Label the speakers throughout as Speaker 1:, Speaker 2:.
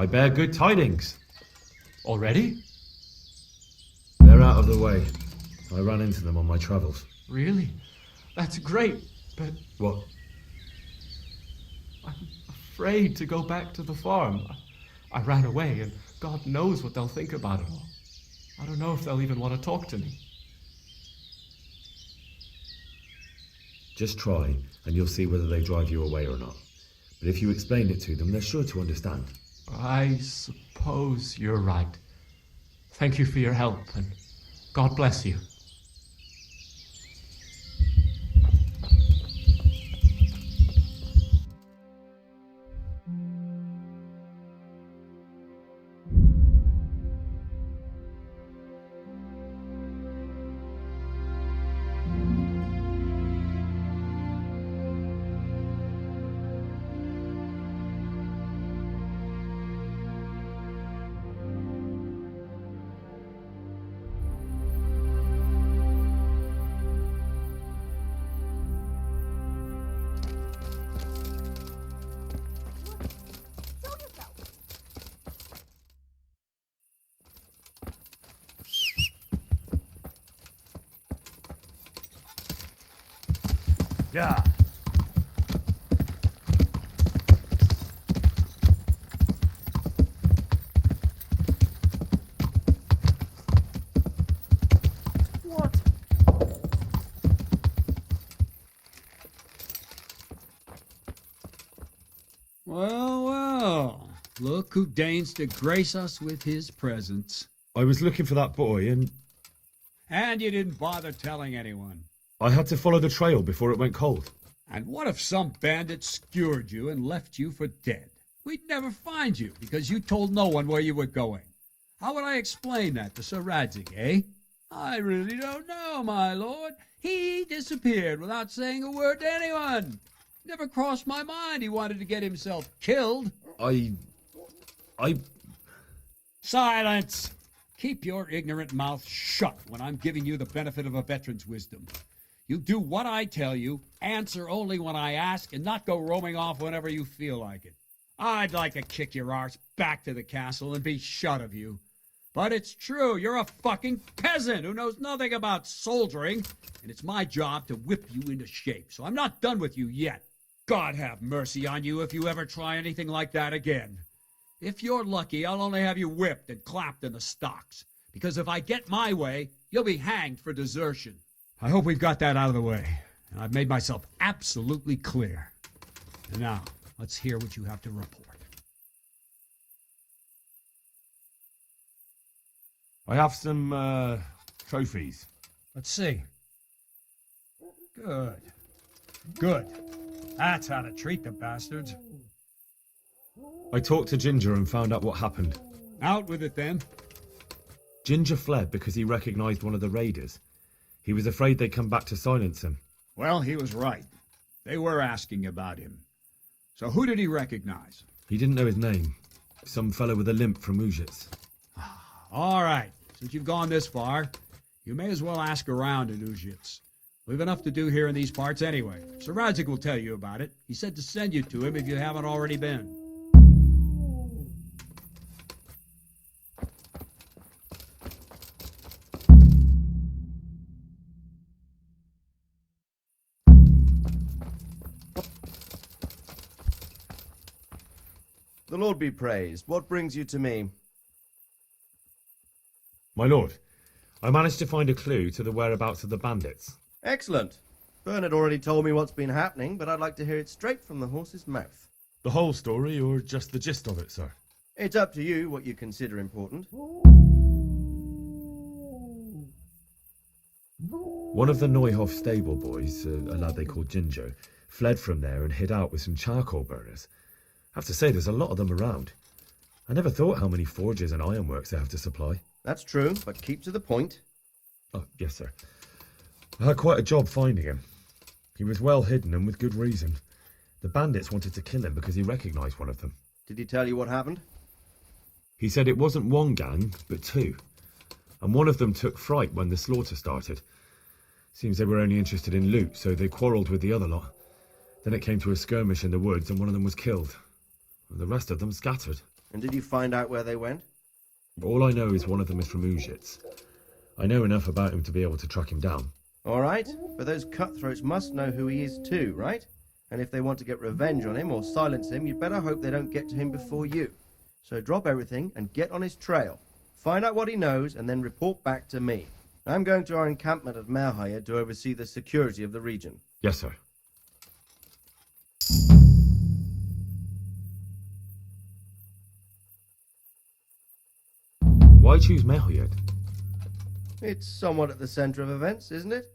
Speaker 1: I bear good tidings.
Speaker 2: Already?
Speaker 1: They're out of the way. I ran into them on my travels.
Speaker 2: Really? That's great, but
Speaker 1: What?
Speaker 2: I'm afraid to go back to the farm. I ran away, and God knows what they'll think about it all. I don't know if they'll even want to talk to me.
Speaker 1: Just try, and you'll see whether they drive you away or not. But if you explain it to them, they're sure to understand.
Speaker 2: I suppose you're right. Thank you for your help, and God bless you.
Speaker 3: Yeah. What?
Speaker 4: Well, well. Look who deigns to grace us with his presence.
Speaker 1: I was looking for that boy, and
Speaker 4: And you didn't bother telling anyone.
Speaker 1: I had to follow the trail before it went cold.
Speaker 4: And what if some bandit skewered you and left you for dead? We'd never find you because you told no one where you were going. How would I explain that to Sir Radzig, eh? I really don't know, my lord. He disappeared without saying a word to anyone. Never crossed my mind he wanted to get himself killed.
Speaker 1: I...
Speaker 4: Silence! Keep your ignorant mouth shut when I'm giving you the benefit of a veteran's wisdom. You do what I tell you, answer only when I ask, and not go roaming off whenever you feel like it. I'd like to kick your arse back to the castle and be shut of you. But it's true, you're a fucking peasant who knows nothing about soldiering, and it's my job to whip you into shape, so I'm not done with you yet. God have mercy on you if you ever try anything like that again. If you're lucky, I'll only have you whipped and clapped in the stocks, because if I get my way, you'll be hanged for desertion. I hope we've got that out of the way, and I've made myself absolutely clear. And now, let's hear what you have to report.
Speaker 1: I have some, trophies.
Speaker 4: Let's see. Good. Good. That's how to treat the bastards.
Speaker 1: I talked to Ginger and found out what happened.
Speaker 4: Out with it, then.
Speaker 1: Ginger fled because he recognized one of the raiders. He was afraid they'd come back to silence him.
Speaker 4: Well, he was right. They were asking about him. So who did he recognize?
Speaker 1: He didn't know his name. Some fellow with a limp from Úzice.
Speaker 4: All right. Since you've gone this far, you may as well ask around in Úzice. We've enough to do here in these parts anyway. Sir Radzig will tell you about it. He said to send you to him if you haven't already been.
Speaker 5: The Lord be praised. What brings you to me?
Speaker 1: My lord, I managed to find a clue to the whereabouts of the bandits.
Speaker 5: Excellent. Bernard already told me what's been happening, but I'd like to hear it straight from the horse's mouth.
Speaker 1: The whole story, or just the gist of it, sir?
Speaker 5: It's up to you what you consider important.
Speaker 1: One of the Neuhoff stable boys, a lad they called Ginger, fled from there and hid out with some charcoal burners. I have to say, there's a lot of them around. I never thought how many forges and ironworks they have to supply.
Speaker 5: That's true, but keep to the point.
Speaker 1: Oh, yes, sir. I had quite a job finding him. He was well hidden and with good reason. The bandits wanted to kill him because he recognized one of them.
Speaker 5: Did he tell you what happened?
Speaker 1: He said it wasn't one gang, but two. And one of them took fright when the slaughter started. Seems they were only interested in loot, so they quarrelled with the other lot. Then it came to a skirmish in the woods and one of them was killed. And the rest of them scattered.
Speaker 5: And did you find out where they went?
Speaker 1: All I know is one of them is from Úzice. I know enough about him to be able to track him down.
Speaker 5: All right, but those cutthroats must know who he is too, right? And if they want to get revenge on him or silence him, you'd better hope they don't get to him before you. So drop everything and get on his trail. Find out what he knows and then report back to me. I'm going to our encampment at Merhayed to oversee the security of the region.
Speaker 1: Yes, sir. Why choose Merhayed?
Speaker 5: It's somewhat at the centre of events, isn't it?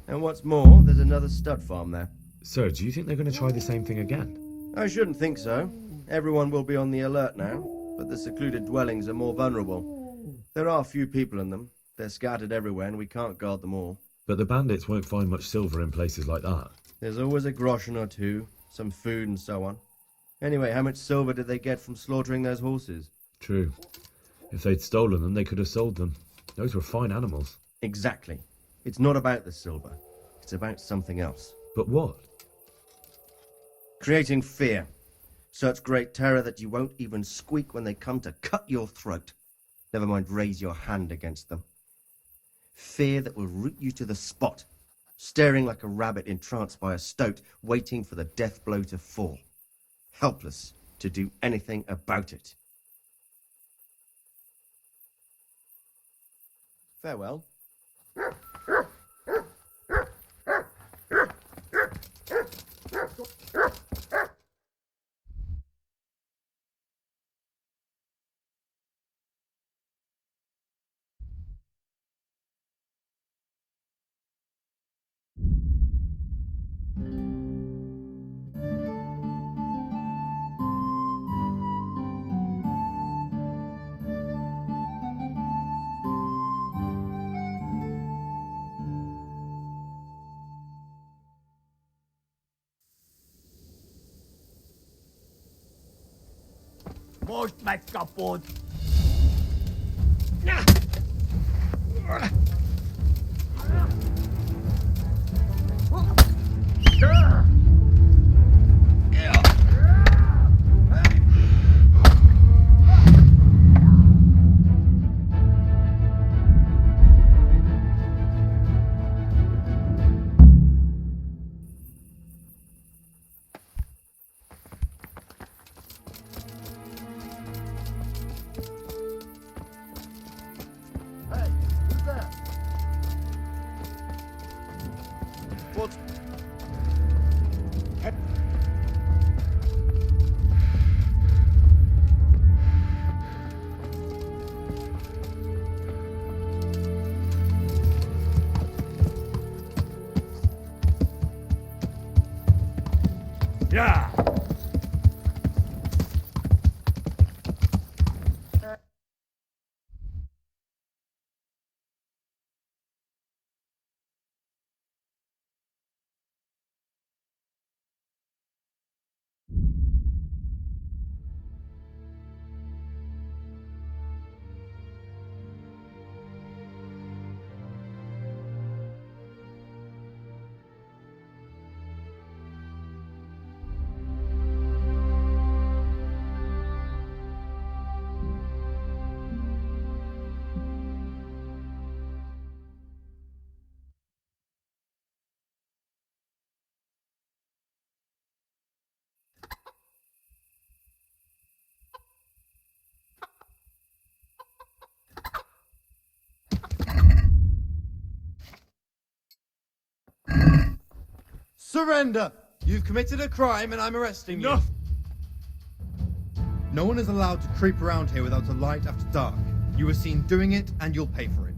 Speaker 5: And what's more, there's another stud farm there.
Speaker 1: Sir, do you think they're going to try the same thing again?
Speaker 5: I shouldn't think so. Everyone will be on the alert now, but the secluded dwellings are more vulnerable. There are few people in them. They're scattered everywhere and we can't guard them all.
Speaker 1: But the bandits won't find much silver in places like that.
Speaker 5: There's always a groschen or two, some food and so on. Anyway, how much silver did they get from slaughtering those horses?
Speaker 1: True. If they'd stolen them, they could have sold them. Those were fine animals.
Speaker 5: Exactly. It's not about the silver. It's about something else.
Speaker 1: But what?
Speaker 5: Creating fear. Such great terror that you won't even squeak when they come to cut your throat. Never mind raise your hand against them. Fear that will root you to the spot, staring like a rabbit entranced by a stoat, waiting for the death blow to fall. Helpless to do anything about it. Farewell.
Speaker 3: Most meg kapod! Hey, who's there? What? Yeah!
Speaker 6: Surrender! You've committed a crime and I'm arresting you. No one is allowed to creep around here without a light after dark. You were seen doing it and you'll pay for it.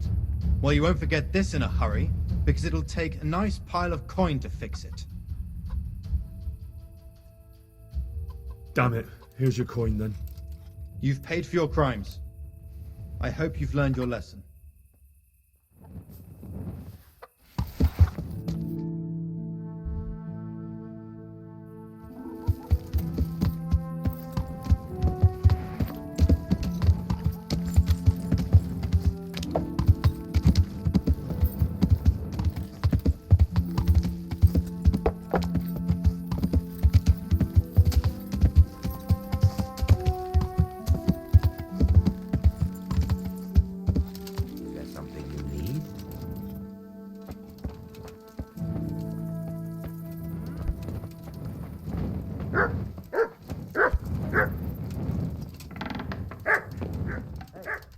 Speaker 6: Well, you won't forget this in a hurry, because it'll take a nice pile of coin to fix it.
Speaker 1: Damn it. Here's your coin then.
Speaker 6: You've paid for your crimes. I hope you've learned your lesson.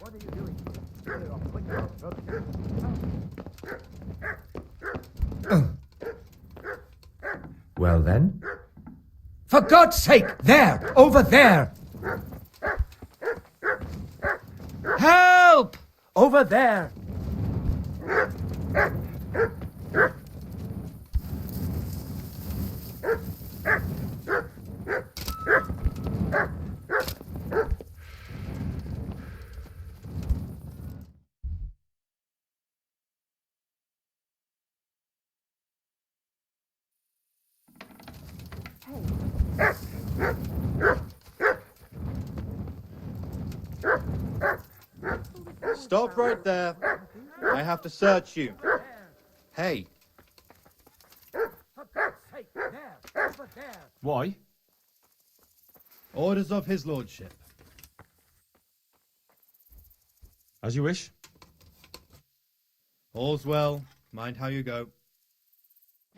Speaker 3: What are you doing? Get it off, quick, brother.
Speaker 7: Well then?
Speaker 8: For God's sake! There! Over there! Help! Over there!
Speaker 6: Stop right there. I have to search you. Hey,
Speaker 8: For God's sake! There! Over there!
Speaker 2: Why?
Speaker 6: orders of his lordship.
Speaker 1: As you wish.
Speaker 6: All's well. Mind how you go.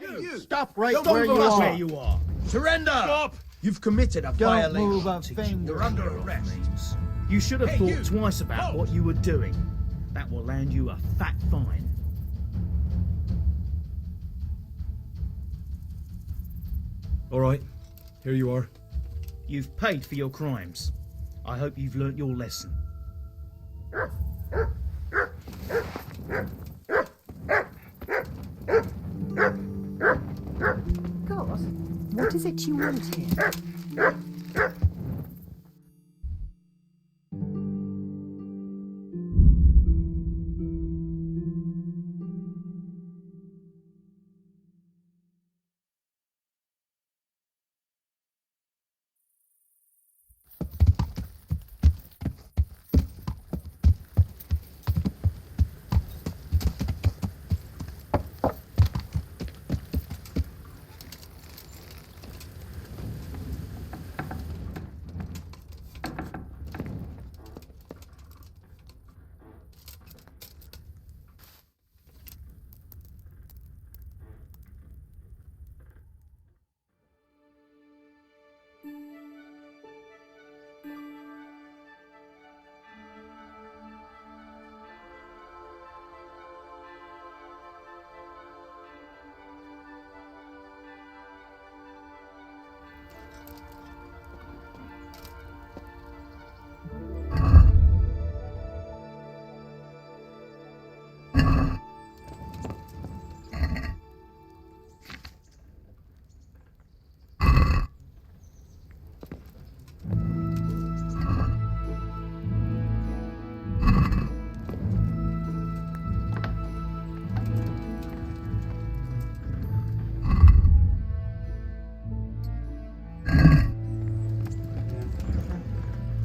Speaker 3: You!
Speaker 9: Stop right
Speaker 3: Don't
Speaker 9: where
Speaker 3: move
Speaker 9: you
Speaker 3: us
Speaker 9: are.
Speaker 3: where you are. Surrender!
Speaker 2: Stop!
Speaker 9: You've committed a
Speaker 10: Don't move
Speaker 9: violation.
Speaker 10: a finger.
Speaker 3: You're under arrest.
Speaker 9: You should have
Speaker 3: Hey,
Speaker 9: thought
Speaker 3: you!
Speaker 9: twice about
Speaker 3: Halt!
Speaker 9: what you were doing. That will land you a fat fine.
Speaker 1: All right, here you are.
Speaker 9: You've paid for your crimes. I hope you've learnt your lesson.
Speaker 11: God, what is it you want here?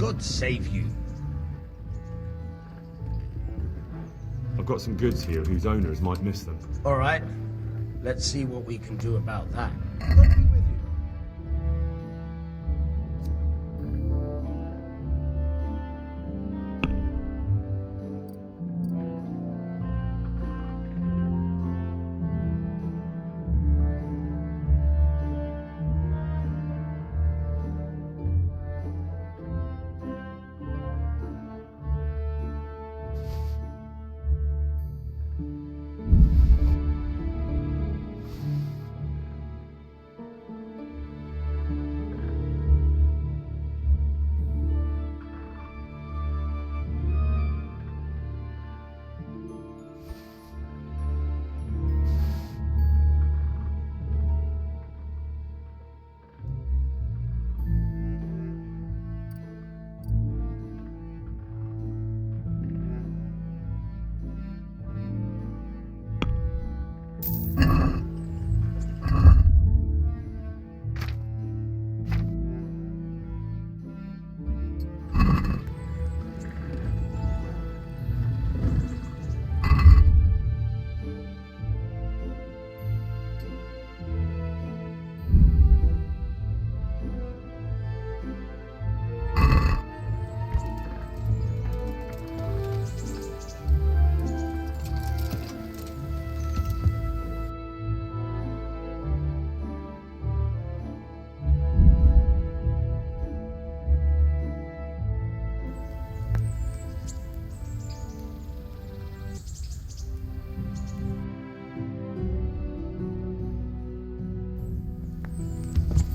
Speaker 3: God save you.
Speaker 1: I've got some goods here whose owners might miss them.
Speaker 3: All right. Let's see what we can do about that.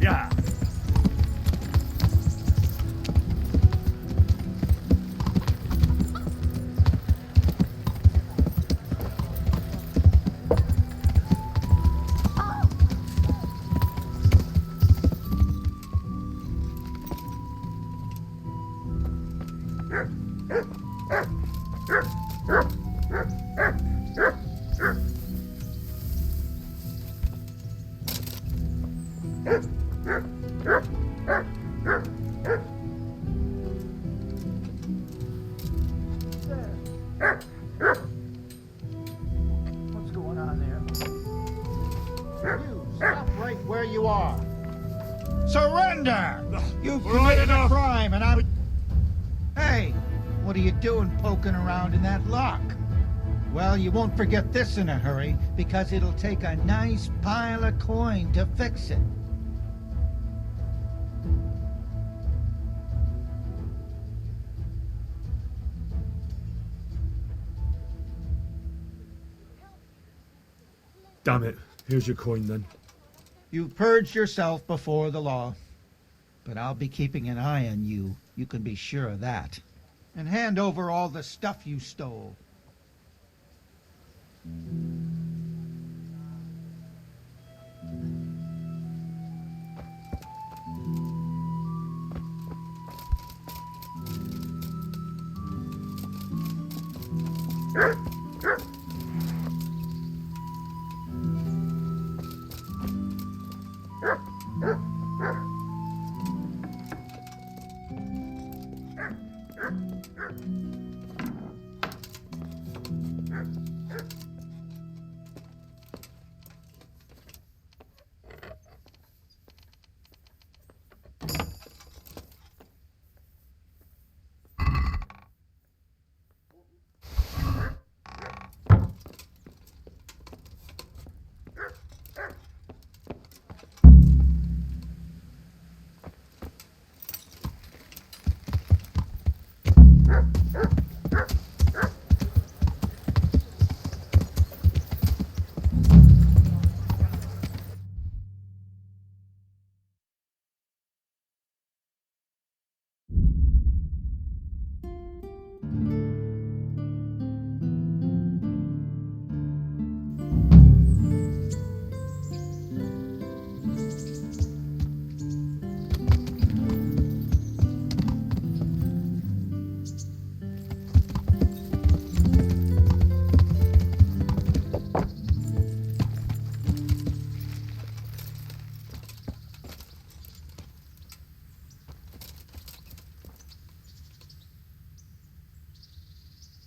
Speaker 4: Yeah.
Speaker 8: What's going on there? You, stop right where you are. Surrender! You've committed a crime and I'm... Hey, what are you doing poking around in that lock? Well, you won't forget this in a hurry, because it'll take a nice pile of coin to fix it.
Speaker 1: Damn it. Here's your coin then.
Speaker 8: You've purged yourself before the law. But I'll be keeping an eye on you. You can be sure of that. And hand over all the stuff you stole.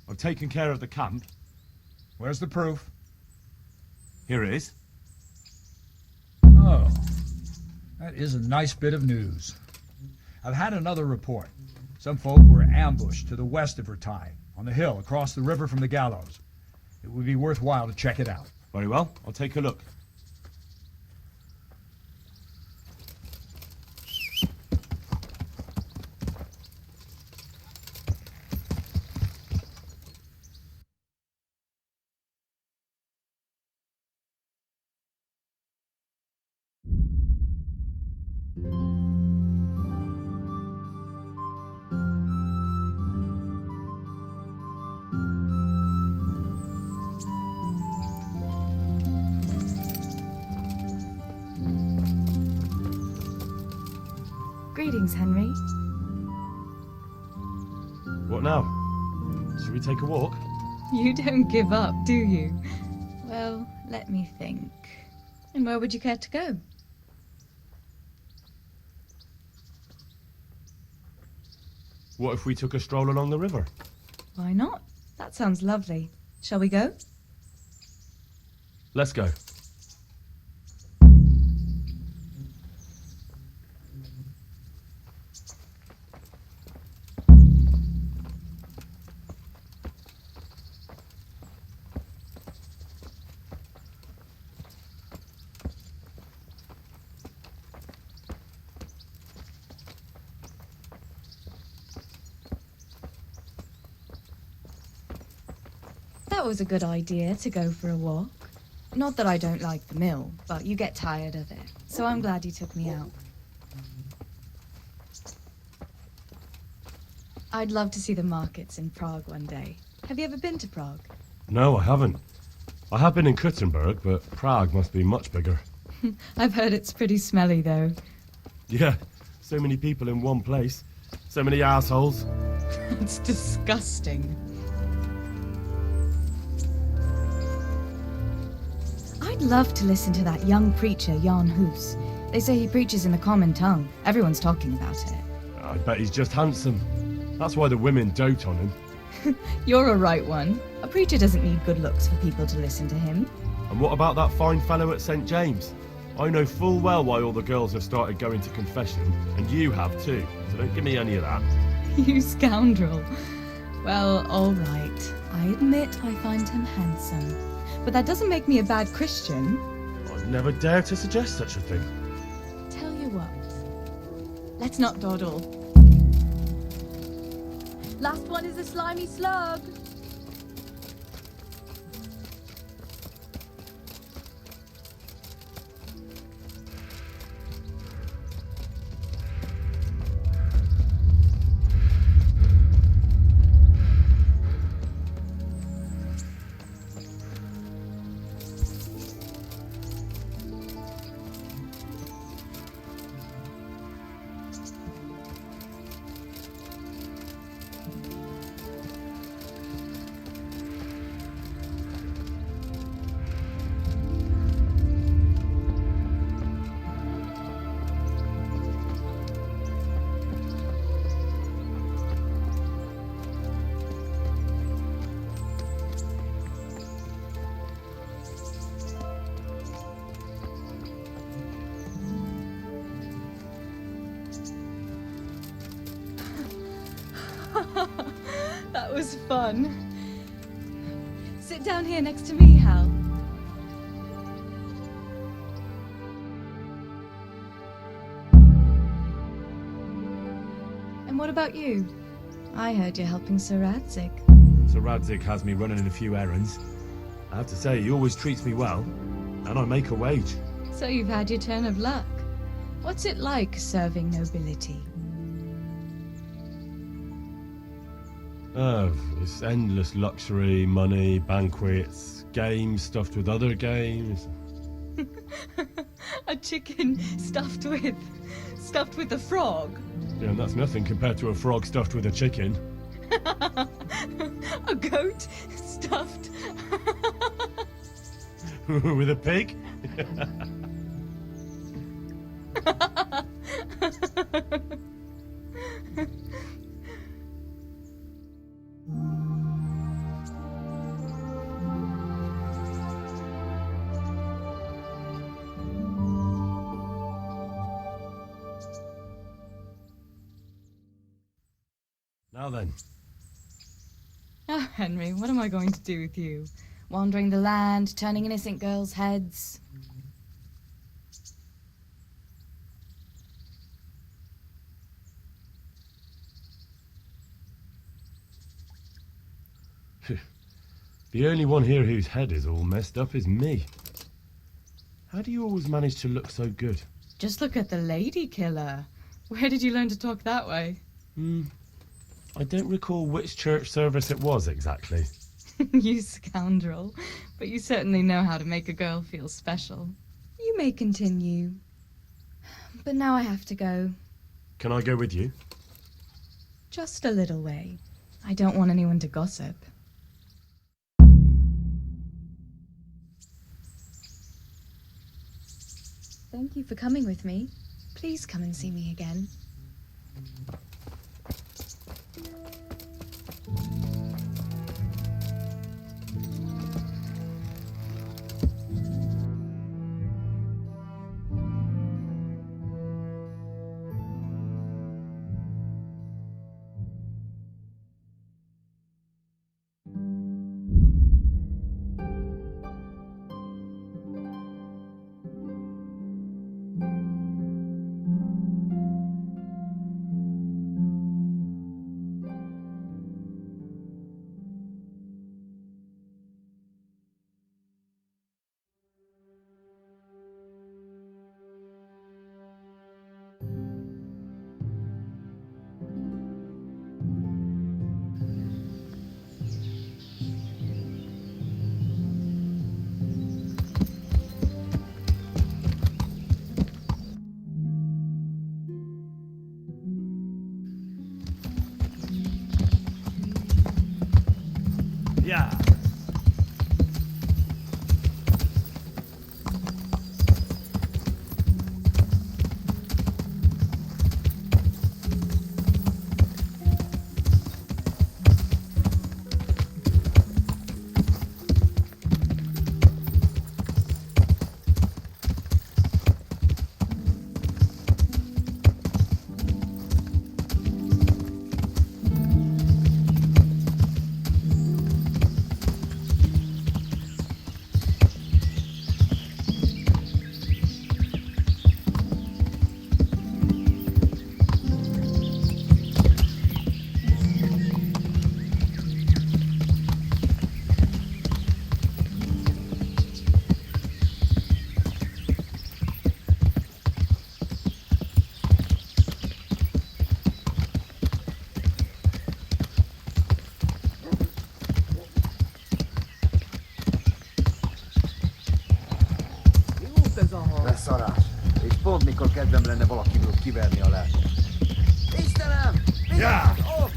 Speaker 10: I've taken care of the camp.
Speaker 4: Where's the proof?
Speaker 10: Here it is.
Speaker 4: Oh, that is a nice bit of news. I've had another report. Some folk were ambushed to the west of Vertai, on the hill across the river from the gallows. It would be worthwhile to check it out.
Speaker 10: Very well, I'll take a look.
Speaker 11: Greetings, Henry.
Speaker 1: What now? Should we take a walk?
Speaker 11: You don't give up, do you? Well, let me think. And where would you care to go?
Speaker 1: What if we took a stroll along the river?
Speaker 11: Why not? That sounds lovely. Shall we go?
Speaker 1: Let's go.
Speaker 11: That was a good idea, to go for a walk. Not that I don't like the mill, but you get tired of it, so I'm glad you took me out. I'd love to see the markets in Prague one day. Have you ever been to Prague?
Speaker 10: No, I haven't. I have been in Kuttenberg, but Prague must be much bigger.
Speaker 11: I've heard it's pretty smelly, though.
Speaker 10: Yeah, so many people in one place. So many assholes.
Speaker 11: It's disgusting. I'd love to listen to that young preacher, Jan Hus. They say he preaches in the common tongue. Everyone's talking about it.
Speaker 10: I bet he's just handsome. That's why the women dote on him.
Speaker 11: You're a right one. A preacher doesn't need good looks for people to listen to him.
Speaker 10: And what about that fine fellow at St. James? I know full well why all the girls have started going to confession, and you have too, so don't give me any of that.
Speaker 11: You scoundrel. Well, all right. I admit I find him handsome. But that doesn't make me a bad Christian.
Speaker 10: I'd never dare to suggest such a thing.
Speaker 11: Tell you what. Let's not dawdle. Last one is a slimy slug. That was fun. Sit down here next to me, Hal. And what about you? I heard you're helping Sir Radzig.
Speaker 10: Sir Radzig has me running a few errands. I have to say, he always treats me well, and I make a wage.
Speaker 11: So you've had your turn of luck. What's it like serving nobility?
Speaker 10: Oh, it's endless luxury, money, banquets, games stuffed with other games.
Speaker 11: A chicken stuffed with a frog?
Speaker 10: Yeah, and that's nothing compared to a frog stuffed with a chicken.
Speaker 11: A goat stuffed
Speaker 10: with a pig? Now then.
Speaker 11: Oh, Henry, what am I going to do with you? Wandering the land, turning innocent girls' heads.
Speaker 10: The only one here whose head is all messed up is me. How do you always manage to look so good?
Speaker 11: Just look at the lady killer. Where did you learn to talk that way?
Speaker 10: I don't recall which church service it was exactly.
Speaker 11: You scoundrel. But you certainly know how to make a girl feel special. You may continue. But now I have to go.
Speaker 10: Can I go with you?
Speaker 11: Just a little way. I don't want anyone to gossip. Thank you for coming with me. Please come and see me again.
Speaker 9: Yeah.
Speaker 12: Ne szarás! És pont mikor kedvem lenne valakiből kiverni a lelket. Istenem!
Speaker 9: Yeah.
Speaker 12: Ott!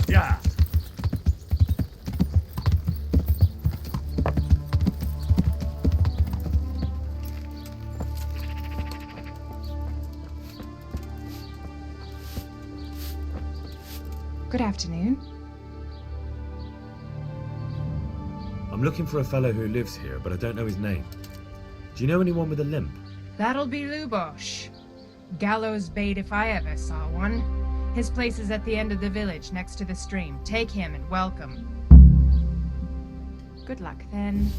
Speaker 9: Yeah.
Speaker 11: Good afternoon.
Speaker 1: I'm looking for a fellow who lives here, but I don't know his name. Do you know anyone with a limp?
Speaker 13: That'll be Lubosh. Gallows bait if I ever saw one. His place is at the end of the village, next to the stream. Take him and welcome. Good luck, then.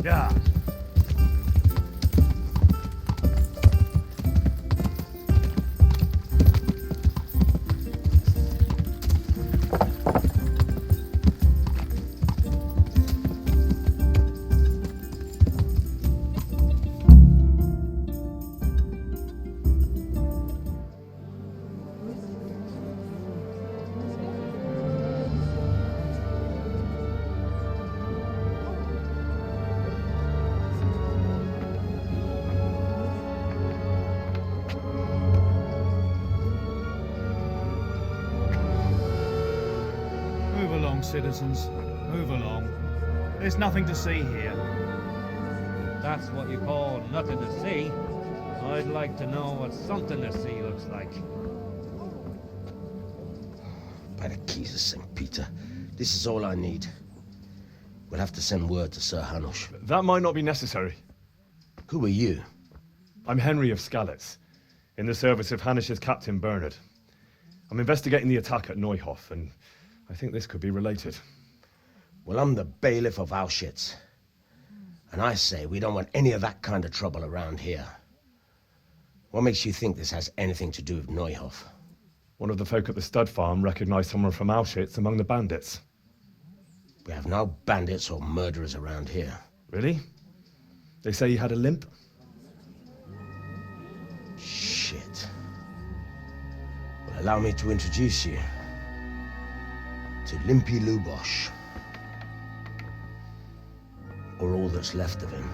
Speaker 9: Yeah. Move along, citizens. Move along. There's nothing to see here.
Speaker 14: That's what you call nothing to see. I'd like to know what something to see looks like.
Speaker 3: By the keys of St. Peter, this is all I need. We'll have to send word to Sir Hanush.
Speaker 10: That might not be necessary.
Speaker 3: Who are you?
Speaker 10: I'm Henry of Skalitz, in the service of Hanush's Captain Bernard. I'm investigating the attack at Neuhof, and I think this could be related.
Speaker 3: Well, I'm the bailiff of Auschwitz. And I say we don't want any of that kind of trouble around here. What makes you think this has anything to do with Neuhof?
Speaker 10: One of the folk at the stud farm recognized someone from Auschwitz among the bandits.
Speaker 3: We have no bandits or murderers around here.
Speaker 10: Really? They say he had a limp?
Speaker 3: Shit. Well, allow me to introduce you to Limpy Lubosh. Or all that's left of him.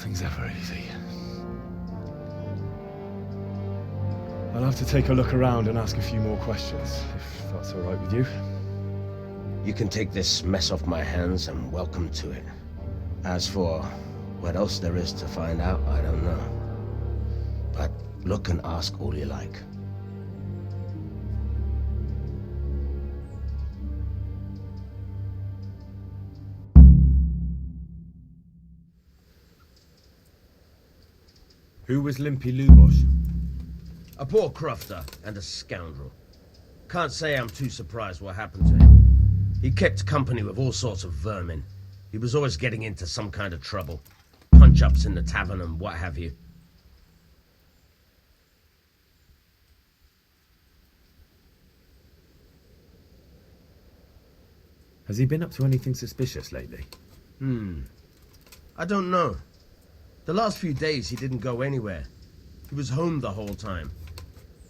Speaker 1: Nothing's ever easy. I'll have to take a look around and ask a few more questions, if that's all right with you.
Speaker 3: You can take this mess off my hands and welcome to it. As for what else there is to find out, I don't know. But look and ask all you like.
Speaker 1: Who was Limpy Lubosh?
Speaker 3: A poor crofter and a scoundrel. Can't say I'm too surprised what happened to him. He kept company with all sorts of vermin. He was always getting into some kind of trouble. Punch-ups in the tavern and what have you.
Speaker 1: Has he been up to anything suspicious lately?
Speaker 3: I don't know. The last few days he didn't go anywhere. He was home the whole time.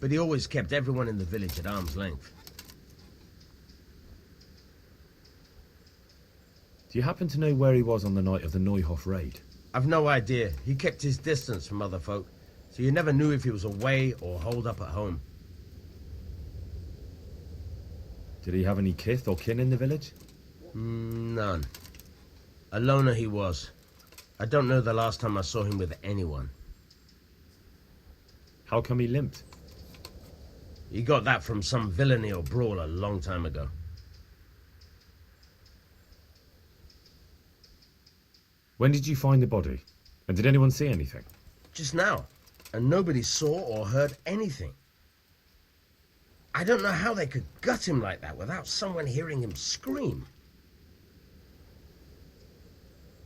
Speaker 3: But he always kept everyone in the village at arm's length.
Speaker 1: Do you happen to know where he was on the night of the Neuhof raid?
Speaker 3: I've no idea. He kept his distance from other folk, so you never knew if he was away or holed up at home.
Speaker 1: Did he have any kith or kin in the village?
Speaker 3: None. A loner he was. I don't know the last time I saw him with anyone.
Speaker 1: How come he limped?
Speaker 3: He got that from some villainy or brawl a long time ago.
Speaker 1: When did you find the body? And did anyone see anything?
Speaker 3: Just now. And nobody saw or heard anything. I don't know how they could gut him like that without someone hearing him scream.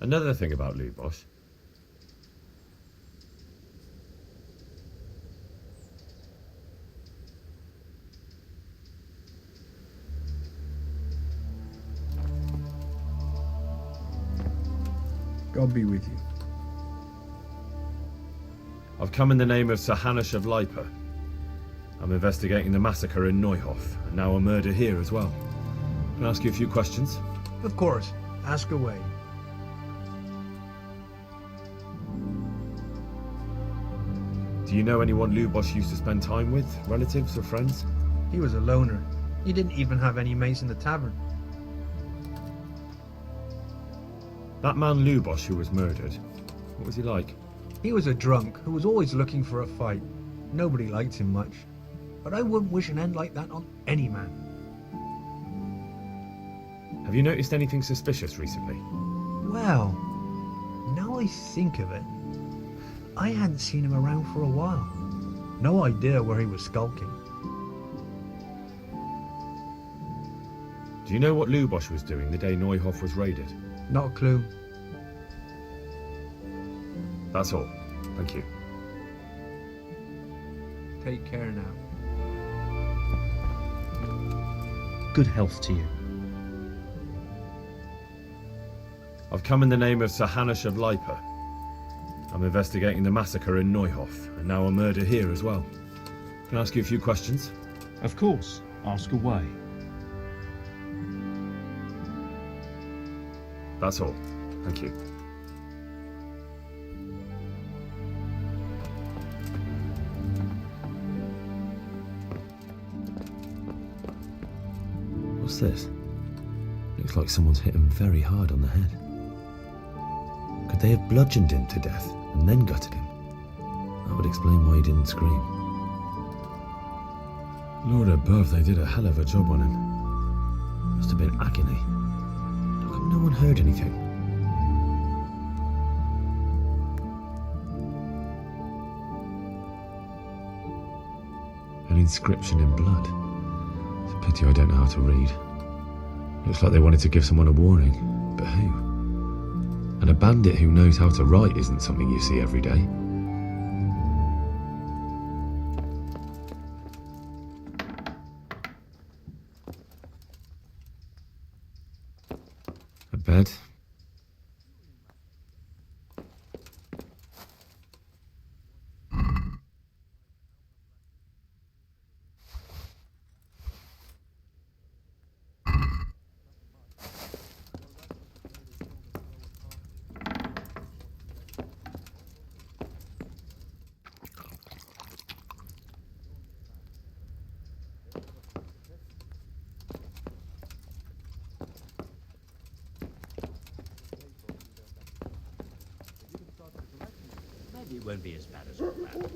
Speaker 1: Another thing about Lubosh.
Speaker 15: God be with you.
Speaker 1: I've come in the name of Sir Hanush of Lipa. I'm investigating the massacre in Neuhof, and now a murder here as well. Can I ask you a few questions?
Speaker 15: Of course. Ask away.
Speaker 1: Do you know anyone Lubosh used to spend time with? Relatives or friends?
Speaker 15: He was a loner. He didn't even have any mates in the tavern.
Speaker 1: That man Lubosh who was murdered, what was he like?
Speaker 15: He was a drunk who was always looking for a fight. Nobody liked him much. But I wouldn't wish an end like that on any man.
Speaker 1: Have you noticed anything suspicious recently?
Speaker 15: Well, now I think of it, I hadn't seen him around for a while. No idea where he was skulking.
Speaker 1: Do you know what Lubosh was doing the day Neuhof was raided?
Speaker 15: Not a clue.
Speaker 1: That's all. Thank you.
Speaker 15: Take care now.
Speaker 9: Good health to you.
Speaker 1: I've come in the name of Sir Hanush of Lipa. I'm investigating the massacre in Neuhof, and now a murder here as well. Can I ask you a few questions?
Speaker 9: Of course. Ask away.
Speaker 1: That's all. Thank you. What's this? Looks like someone's hit him very hard on the head. Could they have bludgeoned him to death and then gutted him? That would explain why he didn't scream. Lord above, they did a hell of a job on him. Must have been agony. How come no one heard anything? An inscription in blood. It's a pity I don't know how to read. Looks like they wanted to give someone a warning, but who? And a bandit who knows how to write isn't something you see every day. A bed.
Speaker 16: It won't be as bad as all that.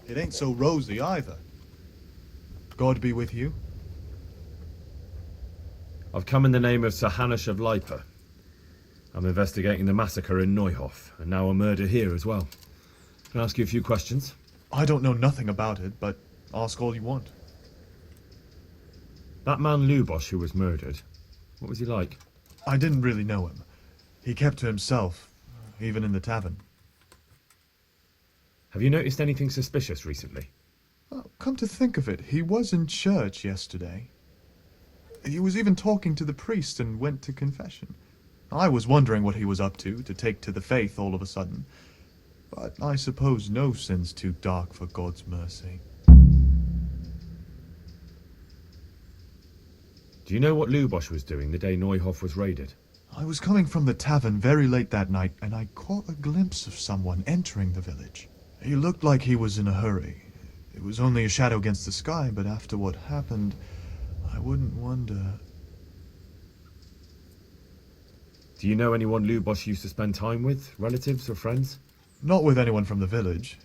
Speaker 17: It ain't so rosy either. God be with you.
Speaker 1: I've come in the name of Sir Hanush of Lipa. I'm investigating the massacre in Neuhof, and now a murder here as well. Can I ask you a few questions?
Speaker 17: I don't know nothing about it, but ask all you want.
Speaker 1: That man Lubosh who was murdered, what was he like?
Speaker 17: I didn't really know him. He kept to himself, even in the tavern.
Speaker 1: Have you noticed anything suspicious recently?
Speaker 17: Come to think of it, he was in church yesterday. He was even talking to the priest and went to confession. I was wondering what he was up to take to the faith all of a sudden. But I suppose no sin's too dark for God's mercy.
Speaker 1: Do you know what Lubosh was doing the day Neuhof was raided?
Speaker 17: I was coming from the tavern very late that night, and I caught a glimpse of someone entering the village. He looked like he was in a hurry. It was only a shadow against the sky, but after what happened, I wouldn't wonder.
Speaker 1: Do you know anyone Lubosh used to spend time with? Relatives or friends?
Speaker 17: Not with anyone from the village.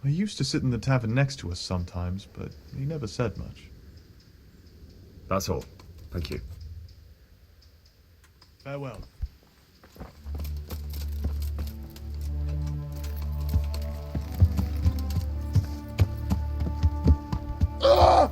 Speaker 17: He used to sit in the tavern next to us sometimes, but he never said much.
Speaker 1: That's all. Thank you.
Speaker 17: Farewell. Ah!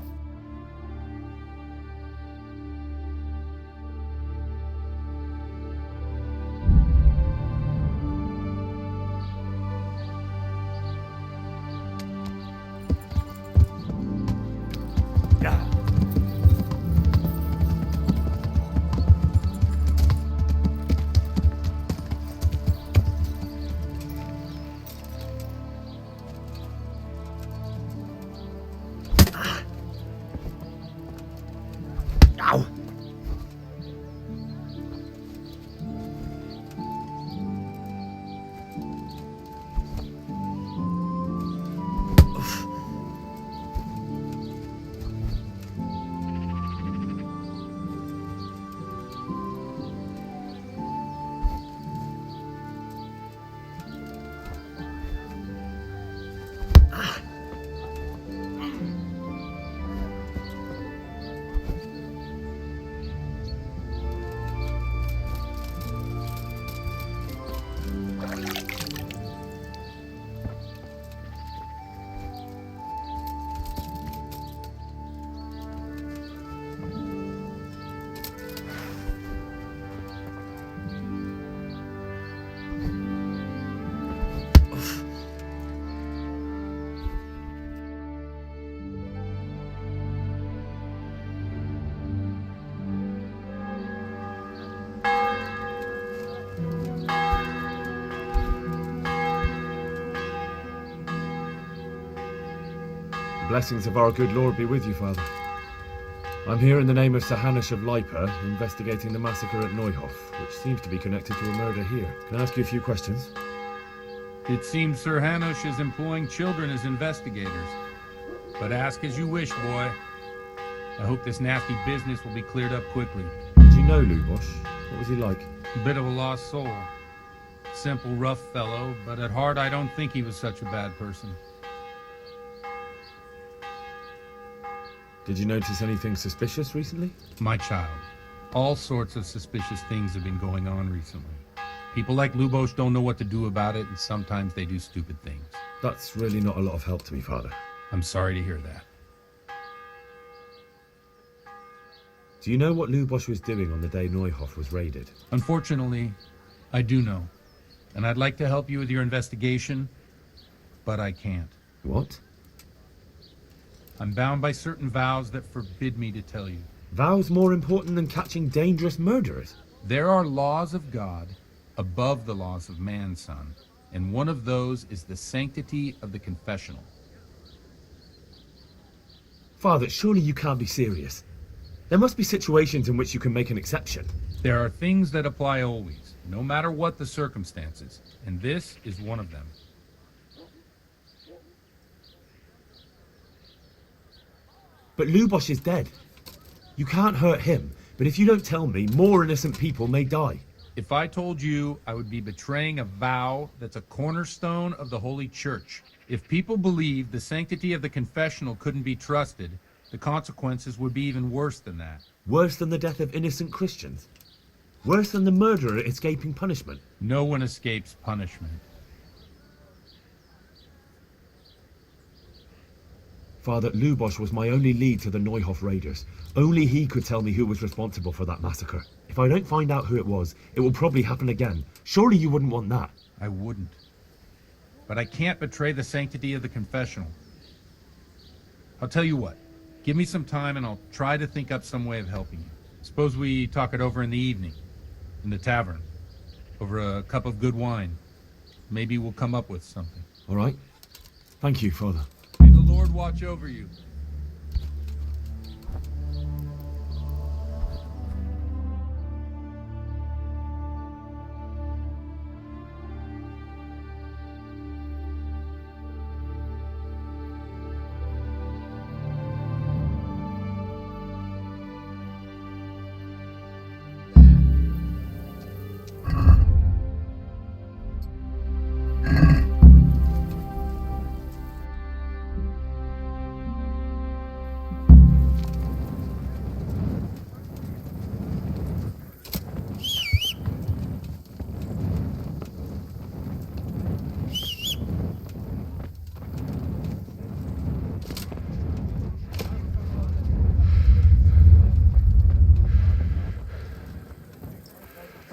Speaker 1: The blessings of our good Lord be with you, Father. I'm here in the name of Sir Hanush of Lipa, investigating the massacre at Neuhof, which seems to be connected to a murder here. Can I ask you a few questions?
Speaker 18: It seems Sir Hanush is employing children as investigators. But ask as you wish, boy. I hope this nasty business will be cleared up quickly.
Speaker 1: Did you know Lubosh? What was he like?
Speaker 18: A bit of a lost soul. Simple, rough fellow, but at heart I don't think he was such a bad person.
Speaker 1: Did you notice anything suspicious recently?
Speaker 18: My child, all sorts of suspicious things have been going on recently. People like Lubosh don't know what to do about it, and sometimes they do stupid things.
Speaker 1: That's really not a lot of help to me, Father.
Speaker 18: I'm sorry to hear that.
Speaker 1: Do you know what Lubosh was doing on the day Neuhof was raided?
Speaker 18: Unfortunately, I do know. And I'd like to help you with your investigation, but I can't.
Speaker 1: What?
Speaker 18: I'm bound by certain vows that forbid me to tell you.
Speaker 1: Vows more important than catching dangerous murderers?
Speaker 18: There are laws of God above the laws of man, son. And one of those is the sanctity of the confessional.
Speaker 1: Father, surely you can't be serious. There must be situations in which you can make an exception.
Speaker 18: There are things that apply always, no matter what the circumstances. And this is one of them.
Speaker 1: But Lubosh is dead. You can't hurt him, but if you don't tell me, more innocent people may die.
Speaker 18: If I told you, I would be betraying a vow that's a cornerstone of the Holy Church. If people believed the sanctity of the confessional couldn't be trusted, the consequences would be even worse than that.
Speaker 1: Worse than the death of innocent Christians? Worse than the murderer escaping punishment?
Speaker 18: No one escapes punishment.
Speaker 1: Father, Lubosh was my only lead to the Neuhof raiders. Only he could tell me who was responsible for that massacre. If I don't find out who it was, it will probably happen again. Surely you wouldn't want that.
Speaker 18: I wouldn't. But I can't betray the sanctity of the confessional. I'll tell you what. Give me some time and I'll try to think up some way of helping you. Suppose we talk it over in the evening, in the tavern, over a cup of good wine. Maybe we'll come up with something.
Speaker 1: All right. Thank you, Father.
Speaker 18: May the Lord watch over you.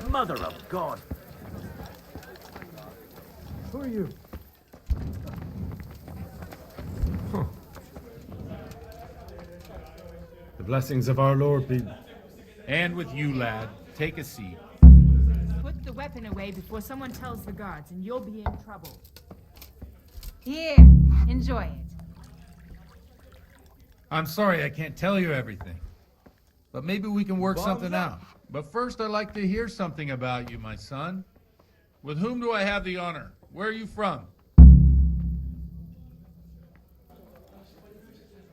Speaker 3: Mother of God!
Speaker 1: Who are you? Huh. The blessings of our Lord be...
Speaker 18: And with you, lad. Take a seat.
Speaker 13: Put the weapon away before someone tells the guards, and you'll be in trouble. Here, enjoy it.
Speaker 18: I'm sorry I can't tell you everything. But maybe we can work something out. But first I'd like to hear something about you, my son. With whom do I have the honor? Where are you from?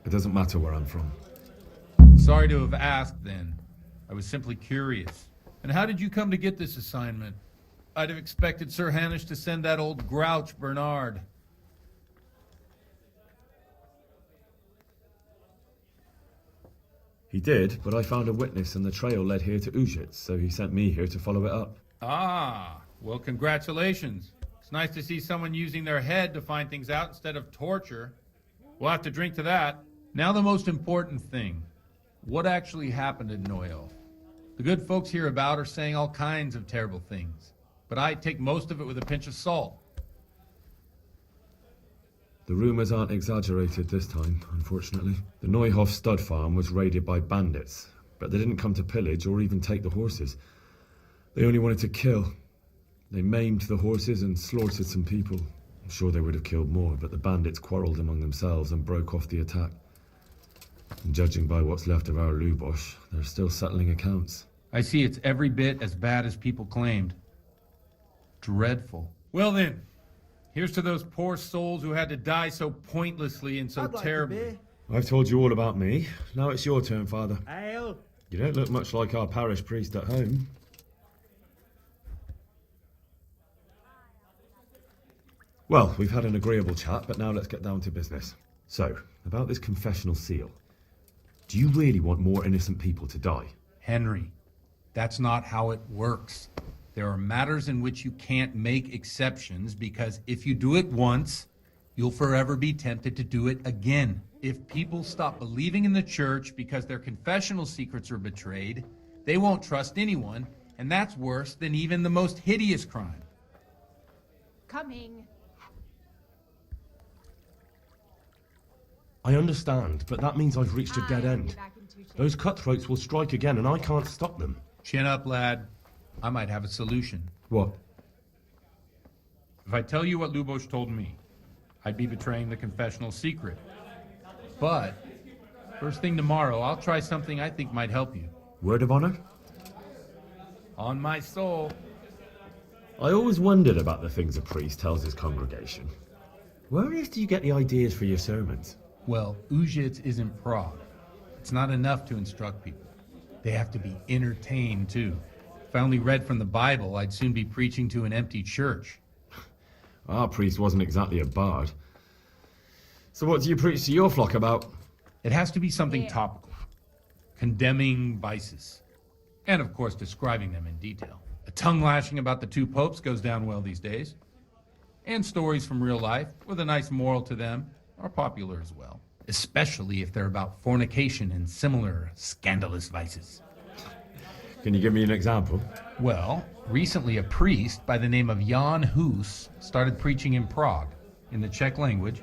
Speaker 1: It doesn't matter where I'm from.
Speaker 18: Sorry to have asked then. I was simply curious. And how did you come to get this assignment? I'd have expected Sir Hanush to send that old grouch Bernard.
Speaker 1: He did, but I found a witness and the trail led here to Úzice, so he sent me here to follow it up.
Speaker 18: Ah, well, congratulations. It's nice to see someone using their head to find things out instead of torture. We'll have to drink to that. Now the most important thing. What actually happened in Neuhof? The good folks hereabout are saying all kinds of terrible things, but I take most of it with a pinch of salt.
Speaker 1: The rumours aren't exaggerated this time, unfortunately. The Neuhof stud farm was raided by bandits, but they didn't come to pillage or even take the horses. They only wanted to kill. They maimed the horses and slaughtered some people. I'm sure they would have killed more, but the bandits quarrelled among themselves and broke off the attack. And judging by what's left of our Lubosh, they're still settling accounts.
Speaker 18: I see it's every bit as bad as people claimed. Dreadful. Well then, here's to those poor souls who had to die so pointlessly and so terribly.
Speaker 1: I've told you all about me. Now it's your turn, Father.
Speaker 9: Ale?
Speaker 1: You don't look much like our parish priest at home. Well, we've had an agreeable chat, but now let's get down to business. So, about this confessional seal. Do you really want more innocent people to die?
Speaker 18: Henry, that's not how it works. There are matters in which you can't make exceptions because if you do it once, you'll forever be tempted to do it again. If people stop believing in the church because their confessional secrets are betrayed, they won't trust anyone, and that's worse than even the most hideous crime.
Speaker 13: Coming.
Speaker 1: I understand, but that means I've reached a dead end. Those cutthroats will strike again, and I can't stop them.
Speaker 18: Chin up, lad. I might have a solution.
Speaker 1: What?
Speaker 18: If I tell you what Lubosh told me, I'd be betraying the confessional secret. But, first thing tomorrow, I'll try something I think might help you.
Speaker 1: Word of honor?
Speaker 18: On my soul.
Speaker 1: I always wondered about the things a priest tells his congregation. Where on earth do you get the ideas for your sermons?
Speaker 18: Well, Úzice isn't Prague. It's not enough to instruct people. They have to be entertained, too. If I only read from the Bible, I'd soon be preaching to an empty church.
Speaker 1: Our priest wasn't exactly a bard. So what do you preach to your flock about?
Speaker 18: It has to be something topical, condemning vices, and of course describing them in detail. A tongue lashing about the two popes goes down well these days, and stories from real life with a nice moral to them are popular as well, especially if they're about fornication and similar scandalous vices.
Speaker 1: Can you give me an example?
Speaker 18: Well, recently a priest by the name of Jan Hus started preaching in Prague, in the Czech language,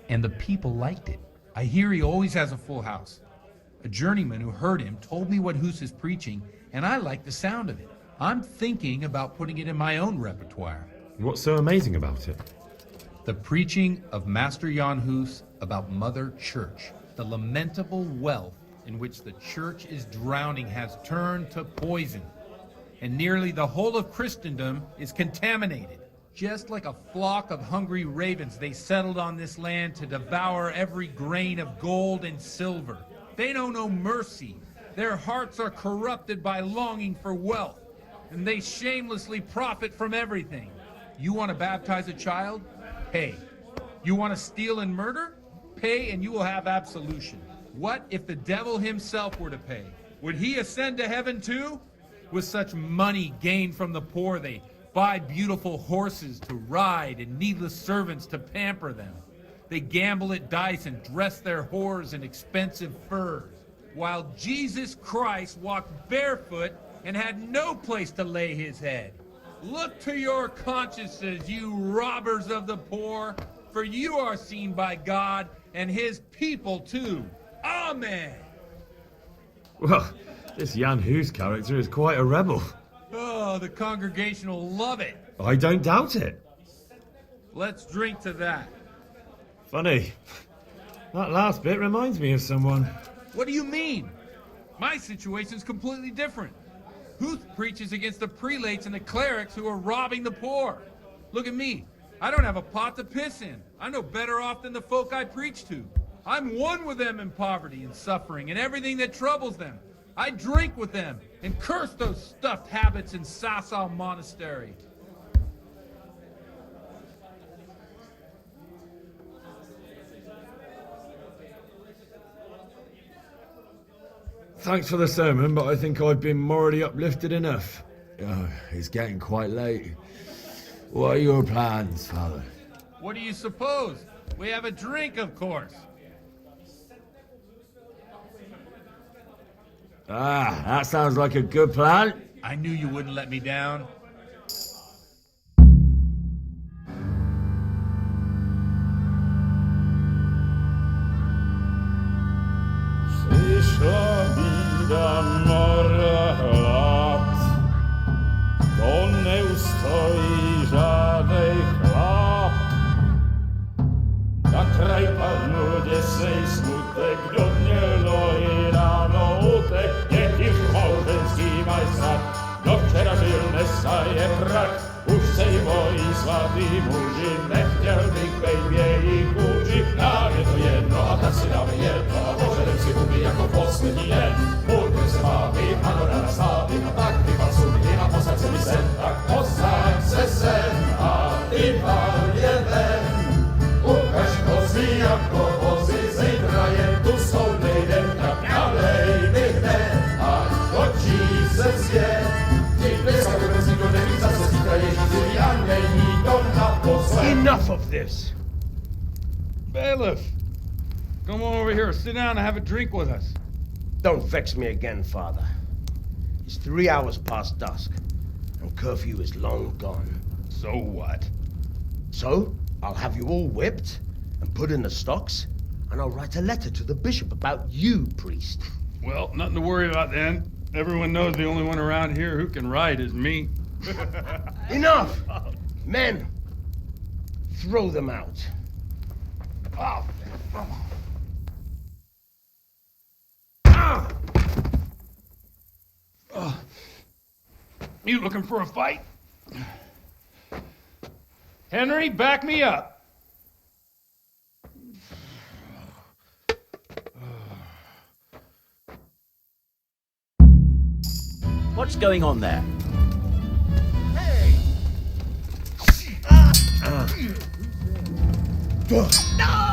Speaker 18: and the people liked it. I hear he always has a full house. A journeyman who heard him told me what Hus is preaching, and I like the sound of it. I'm thinking about putting it in my own repertoire.
Speaker 1: What's so amazing about it?
Speaker 18: The preaching of Master Jan Hus about Mother Church, the lamentable wealth in which the church is drowning has turned to poison, and nearly the whole of Christendom is contaminated. Just like a flock of hungry ravens, they settled on this land to devour every grain of gold and silver. They know no mercy. Their hearts are corrupted by longing for wealth, and they shamelessly profit from everything. You want to baptize a child? Pay. You want to steal and murder? Pay and you will have absolution. What if the devil himself were to pay? Would he ascend to heaven too? With such money gained from the poor, they buy beautiful horses to ride and needless servants to pamper them. They gamble at dice and dress their whores in expensive furs, while Jesus Christ walked barefoot and had no place to lay his head. Look to your consciences, you robbers of the poor, for you are seen by God and his people too. Amen.
Speaker 1: Well, this Jan Hus character is quite a rebel.
Speaker 18: Oh, the congregation will love it.
Speaker 1: I don't doubt it.
Speaker 18: Let's drink to that.
Speaker 1: Funny. That last bit reminds me of someone.
Speaker 18: What do you mean? My situation's completely different. Huth preaches against the prelates and the clerics who are robbing the poor. Look at me. I don't have a pot to piss in. I'm no better off than the folk I preach to. I'm one with them in poverty and suffering and everything that troubles them. I drink with them and curse those stuffed habits in Sasau Monastery.
Speaker 1: Thanks for the sermon, but I think I've been morally uplifted enough. Oh, it's getting quite late. What are your plans, Father?
Speaker 18: What do you suppose? We have a drink, of course.
Speaker 1: Ah, that sounds like a good plan.
Speaker 18: I knew you wouldn't let me down.
Speaker 19: Przyszła bida mora lat, to nie ustoi żadnej chlap. Na kraj panuje sej smutek, do dnielo i rano utek, niech ich małżeński majstrat, do wczera żylne staje prak. Už sejmoj svatý muži, nechtěl bych bejt v jejich kůži. Nám je to jedno a tak si dáme jedno a požerem si huby jako poslední den. Půjdem se bávit a do rána slávit a tak vypal sudy a posaď se mi sem. Tak posaď se sem a vypal je ven. Ukaž kozy jako vozy, zítra je tu soudnej den, tak nalej mi hned, ať točí se svět.
Speaker 18: Enough of this! Bailiff! Come on over here, sit down and have a drink with us.
Speaker 3: Don't vex me again, Father. It's 3 hours past dusk, and curfew is long gone.
Speaker 18: So what?
Speaker 3: So, I'll have you all whipped and put in the stocks, and I'll write a letter to the bishop about you, priest.
Speaker 18: Well, nothing to worry about then. Everyone knows the only one around here who can write is me.
Speaker 3: Enough! Men, throw them out.
Speaker 18: Oh. You looking for a fight? Henry, back me up.
Speaker 16: What's going on there?
Speaker 12: No!